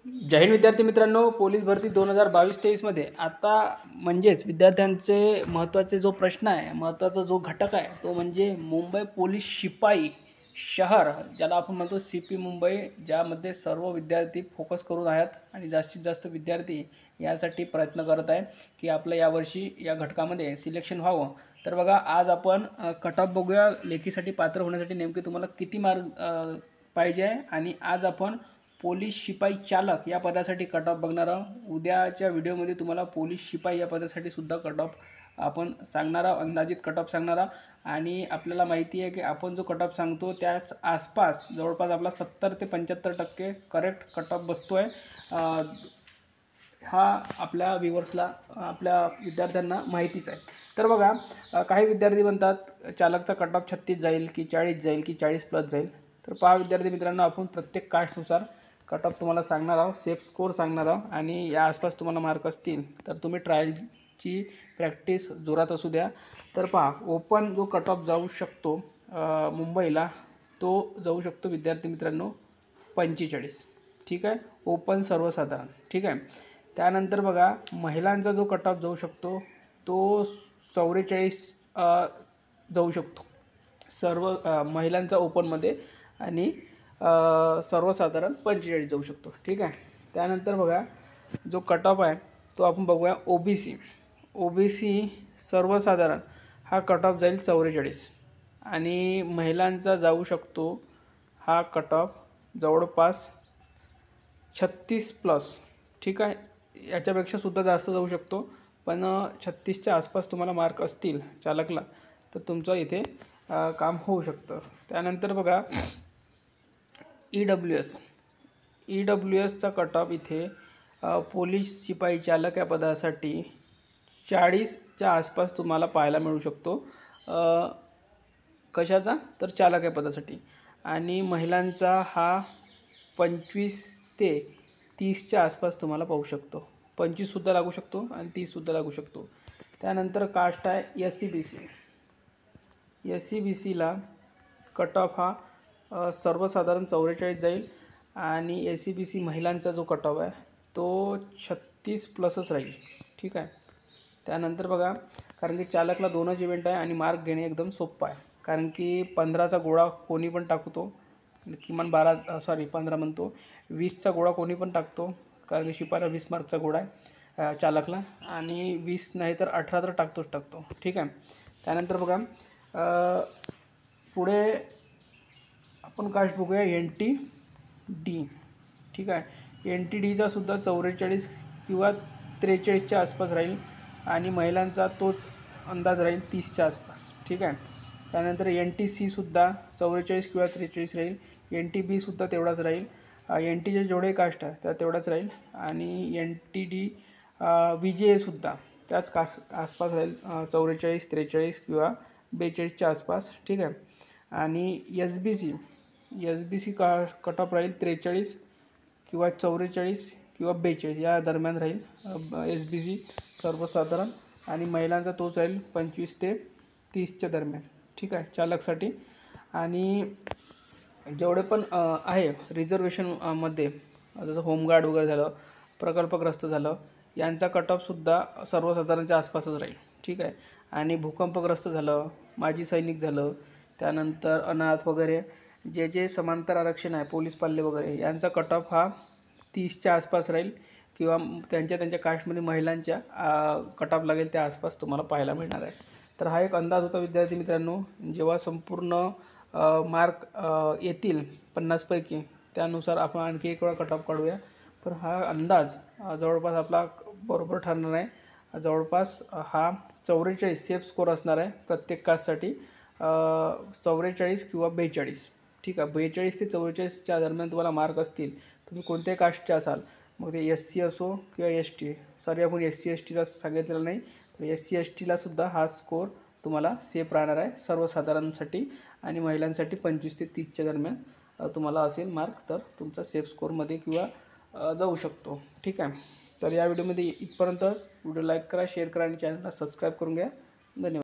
जय हिंद विद्यार्थी मित्रांनो, पोलीस भरती 2022-23 मध्ये आता म्हणजेच विद्यार्थ्यांचे महत्त्वाचे जो प्रश्न आहे, महत्त्वाचा जो घटक आहे तो म्हणजे मुंबई पोलीस शिपाई शहर, ज्याला आपण म्हणतो CP मुंबई, ज्यामध्ये सर्व विद्यार्थी फोकस करून आहेत आणि जास्तीत जास्त विद्यार्थी यासाठी प्रयत्न करत आहे की आपलं यावर्षी या घटकामध्ये सिलेक्शन व्हावं। तर बघा, आज आपण कट ऑफ बघूया। लेखीसाठी पात्र होण्यासाठी नेमके तुम्हाला किती मार्क पाहिजे आहे आणि आज आपण पोलीस शिपाई चालक या पदासाठी कट ऑफ बघणार आहोत। उद्याच्या व्हिडिओमध्ये तुम्हाला पोलीस शिपाई या पदासाठी सुद्धा कट ऑफ आपण सांगणार आहोत, अंदाजित कट ऑफ सांगणार आहोत। आणि आपल्याला माहिती आहे की आपण जो कट ऑफ सांगतो त्याच आसपास जवळपास आपला 70 ते 75% करेक्ट कट ऑफ बसतो आहे। हा आपल्या व्ह्यूअर्सला, आपल्या विद्यार्थ्यांना माहितीच आहे। तर बघा, काही विद्यार्थी म्हणतात चालकचा कट ऑफ 36 जाईल की 40 जाईल की 40 प्लस जाईल। तर पहा विद्यार्थी मित्रांनो, आपण प्रत्येक कास्टनुसार कट ऑफ तुम्हाला सांगणार आहोत, सेफ स्कोर सांगणार आहोत आणि या आसपास तुम्हाला मार्क असतील तर तुम्ही ट्रायलची प्रॅक्टिस जोरात असू द्या। तर पहा, ओपन जो कट ऑफ जाऊ शकतो मुंबईला, तो जाऊ शकतो विद्यार्थी मित्रांनो 45, ठीक आहे, ओपन सर्वसाधारण, ठीक आहे। त्यानंतर बघा, महिलांचा जो कट ऑफ जाऊ शकतो तो 44 जाऊ शकतो सर्व महिलांचा ओपनमध्ये, आणि सर्वसाधारण 45 जाऊ शकतो, ठीक आहे। त्यानंतर बघा, जो कट ऑफ आहे तो आपण बघूया ओबीसी सर्वसाधारण हा कट ऑफ जाईल 44 आणि महिलांचा जाऊ शकतो हा कट ऑफ जवळपास 36 प्लस, ठीक आहे। याच्यापेक्षा सुद्धा जास्त जाऊ शकतो, पण 36च्या आसपास तुम्हाला मार्क असतील चालकला तर तुमचं इथे काम होऊ शकतं। त्यानंतर बघा, EWSचा कट ऑफ इथे पोलीस शिपाई चालक या पदासाठी 40च्या आसपास तुम्हाला पाहायला मिळू शकतो। कशाचा? तर चालक या पदासाठी। आणि महिलांचा हा 25 ते 30च्या आसपास तुम्हाला पाहू शकतो। 25सुद्धा लागू शकतो आणि 30सुद्धा लागू शकतो। त्यानंतर कास्ट आहे SC-BCला कट ऑफ हा सर्वसाधारण 44 जाईल आणि SC-BC महिलांचा जो कट ऑफ आहे तो 36 प्लसच राहील, ठीक आहे। त्यानंतर बघा, कारण की चालकला 2च इव्हेंट आहे आणि मार्क घेणे एकदम सोपं आहे, कारण की 15चा गोळा कोणी पण टाकतो, किमान 15 म्हणतो, 20चा गोळा कोणी पण टाकतो, कारण की शिपाईला 20 मार्कचा गोळा आहे चालकला, आणि 20 नाही तर 18 तर टाकतो, ठीक आहे। त्यानंतर बघा, पुढे आपण कास्ट बघूया NTD, ठीक आहे। NTDचा सुद्धा 44 किंवा 43च्या आसपास राहील आणि महिलांचा तोच अंदाज राहील 30च्या आसपास, ठीक आहे। त्यानंतर NTCसुद्धा 44 किंवा 43 राहील, NTBसुद्धा तेवढाच राहील, NTचे जेवढे कास्ट आहे त्या तेवढाच राहील, आणि NTD VJAसुद्धा त्याच आसपास राहील 44, 43 किंवा 42च्या आसपास, ठीक आहे। आणि SBC कट ऑफ राहील 43 किंवा 44 किंवा 42 या दरम्यान राहील SBC सर्वसाधारण, आणि महिलांचा तोच राहील 25 ते 30च्या दरम्यान, ठीक आहे, चालकसाठी। आणि जेवढे पण आहे रिझर्वेशनमध्ये, जसं होमगार्ड वगैरे झालं, प्रकल्पग्रस्त झालं, यांचा कट ऑफसुद्धा सर्वसाधारणच्या आसपासच राहील, ठीक आहे। आणि भूकंपग्रस्त झालं, माजी सैनिक झालं, त्यानंतर अनाथ वगैरे जे समांतर आरक्षण आहे, पोलीस पाल्य वगैरे, यांचा कट ऑफ हा 30च्या आसपास राहील, किंवा त्यांच्या कास्टमध्ये महिलांच्या कट ऑफ लागेल त्या आसपास तुम्हाला पाहायला मिळणार आहे। तर हा एक अंदाज होता विद्यार्थी मित्रांनो। जेव्हा संपूर्ण मार्क येतील 50 पैकी, त्यानुसार आपण आणखी एक वेळा कट ऑफ काढूया, पण हा अंदाज जवळपास आपला बरोबर ठरणार आहे। जवळपास हा 44 सेफ स्कोर असणार आहे प्रत्येक कास्टसाठी, 44 किंवा 42, ठीक आहे। 42 ते 44च्या दरम्यान तुम्हाला मार्क असतील, तुम्ही कोणत्याही कास्टचे असाल, मग ते SC असो किंवा ST, सॉरी आपण SC-STचा सांगितलेलं नाही, तर SC-STला सुद्धा हा स्कोर तुम्हाला सेफ राहणार आहे सर्वसाधारणसाठी, आणि महिलांसाठी 25 ते 30च्या दरम्यान तुम्हाला असेल मार्क, तर तुमचा सेफ स्कोरमध्ये किंवा जाऊ शकतो, ठीक आहे। तर या व्हिडिओमध्ये इथपर्यंतच। व्हिडिओ लाईक करा, शेअर करा आणि चॅनलला सबस्क्राईब करून घ्या। धन्यवाद।